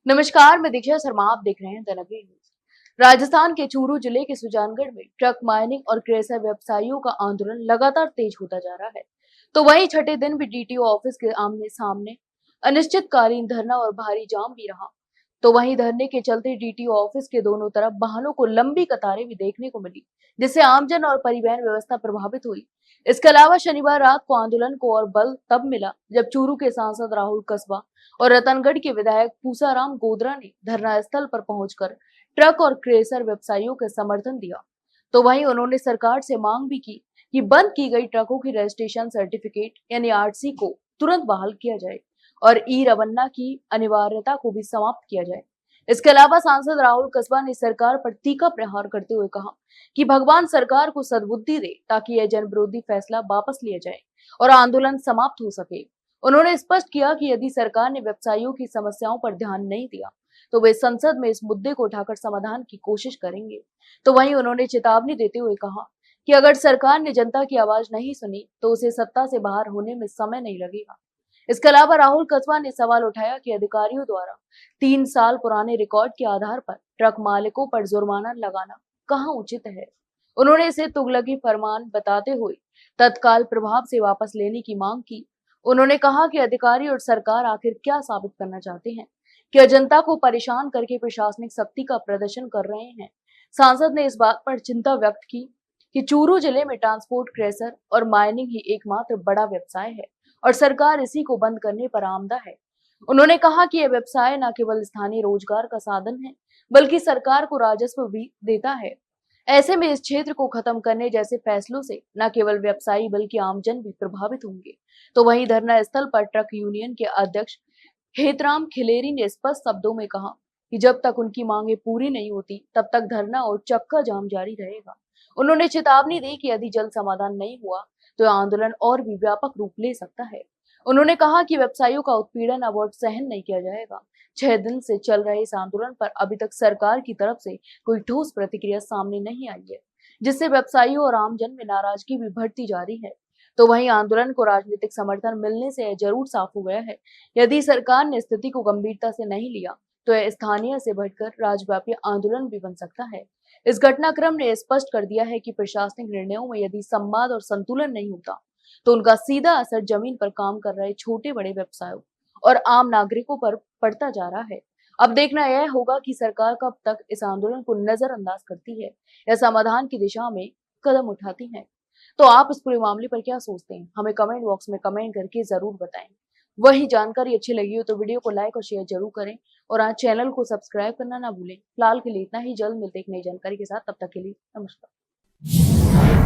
नमस्कार, मैं दीक्षा शर्मा। आप देख रहे हैं द नगरी न्यूज। राजस्थान के चूरू जिले के सुजानगढ़ में ट्रक माइनिंग और क्रेशर व्यवसायियों का आंदोलन लगातार तेज होता जा रहा है। तो वहीं छठे दिन भी डीटीओ ऑफिस के आमने सामने अनिश्चितकालीन धरना और भारी जाम भी रहा। तो वहीं धरने के चलते डीटीओ ऑफिस के दोनों तरफ वाहनों को लंबी कतारें भी देखने को मिली, जिससे आमजन और परिवहन व्यवस्था प्रभावित हुई। इसके अलावा शनिवार रात को आंदोलन को और बल तब मिला जब चूरू के सांसद राहुल कस्बा और रतनगढ़ के विधायक पूसाराम गोदरा ने धरना स्थल पर पहुंचकर ट्रक और क्रेशर व्यवसायियों के समर्थन दिया। तो वहीं उन्होंने सरकार से मांग भी की कि बंद की गई ट्रकों की रजिस्ट्रेशन सर्टिफिकेट यानी आरसी को तुरंत बहाल किया जाए और ई रवन्ना की अनिवार्यता को भी समाप्त किया जाए। इसके अलावा सांसद राहुल कस्बा ने सरकार पर तीखा प्रहार करते हुए कहा कि भगवान सरकार को सद्बुद्धि दे ताकि यह जनविरोधी फैसला वापस लिया जाए और आंदोलन समाप्त हो सके। उन्होंने स्पष्ट किया कि यदि सरकार ने व्यवसायियों की समस्याओं पर ध्यान नहीं दिया तो वे संसद में इस मुद्दे को उठाकर समाधान की कोशिश करेंगे। तो वहीं उन्होंने चेतावनी देते हुए कहा कि अगर सरकार ने जनता की आवाज नहीं सुनी तो उसे सत्ता से बाहर होने में समय नहीं लगेगा। इसके अलावा राहुल कस्बा ने सवाल उठाया कि अधिकारियों द्वारा 3 साल पुराने रिकॉर्ड के आधार पर ट्रक मालिकों पर जुर्माना लगाना कहाँ उचित है। उन्होंने इसे तुगलकी फरमान बताते हुए तत्काल प्रभाव से वापस लेने की मांग की। उन्होंने कहा कि अधिकारी और सरकार आखिर क्या साबित करना चाहते हैं, क्या जनता को परेशान करके प्रशासनिक सख्ती का प्रदर्शन कर रहे हैं। सांसद ने इस बात पर चिंता व्यक्त की कि चूरू जिले में ट्रांसपोर्ट क्रेशर और माइनिंग ही एकमात्र बड़ा व्यवसाय है और सरकार इसी को बंद करने पर आमदा है। उन्होंने कहा कि यह व्यवसाय न केवल स्थानीय रोजगार का साधन है बल्कि सरकार को राजस्व भी देता है। ऐसे में इस क्षेत्र को खत्म करने जैसे फैसलों से न केवल व्यवसायी बल्कि आमजन भी प्रभावित होंगे। तो वहीं धरना स्थल पर ट्रक यूनियन के अध्यक्ष हेतराम खिलेरी ने स्पष्ट शब्दों में कहा कि जब तक उनकी मांगे पूरी नहीं होती तब तक धरना और चक्का जाम जारी रहेगा। उन्होंने चेतावनी दी कि यदि जल्द समाधान नहीं हुआ तो यह आंदोलन और भी व्यापक रूप ले सकता है। उन्होंने कहा कि व्यवसायियों का उत्पीड़न अब और सहन नहीं किया जाएगा। 6 दिन से चल रहे इस आंदोलन पर अभी तक सरकार की तरफ से कोई ठोस प्रतिक्रिया सामने नहीं आई है, जिससे व्यवसायियों और आमजन में नाराजगी भी बढ़ती जा रही है। तो वहीं आंदोलन को राजनीतिक समर्थन मिलने से यह जरूर साफ हो गया है, यदि सरकार ने स्थिति को गंभीरता से नहीं लिया तो यह स्थानीय से बढ़कर राज्यव्यापी आंदोलन भी बन सकता है। इस घटनाक्रम ने स्पष्ट कर दिया है कि प्रशासनिक निर्णयों में यदि संवाद और संतुलन नहीं होता तो उनका सीधा असर जमीन पर काम कर रहे छोटे बड़े व्यवसायों और आम नागरिकों पर पड़ता जा रहा है। अब देखना यह होगा कि सरकार कब तक इस आंदोलन को नजरअंदाज करती है या समाधान की दिशा में कदम उठाती है। तो आप इस पूरे मामले पर क्या सोचते हैं, हमें कमेंट बॉक्स में कमेंट करके जरूर बताएं। वही जानकारी अच्छी लगी हो तो वीडियो को लाइक और शेयर जरूर करें और आज चैनल को सब्सक्राइब करना ना भूलें। फिलहाल के लिए इतना ही, जल्द मिलते एक नई जानकारी के साथ, तब तक के लिए नमस्कार।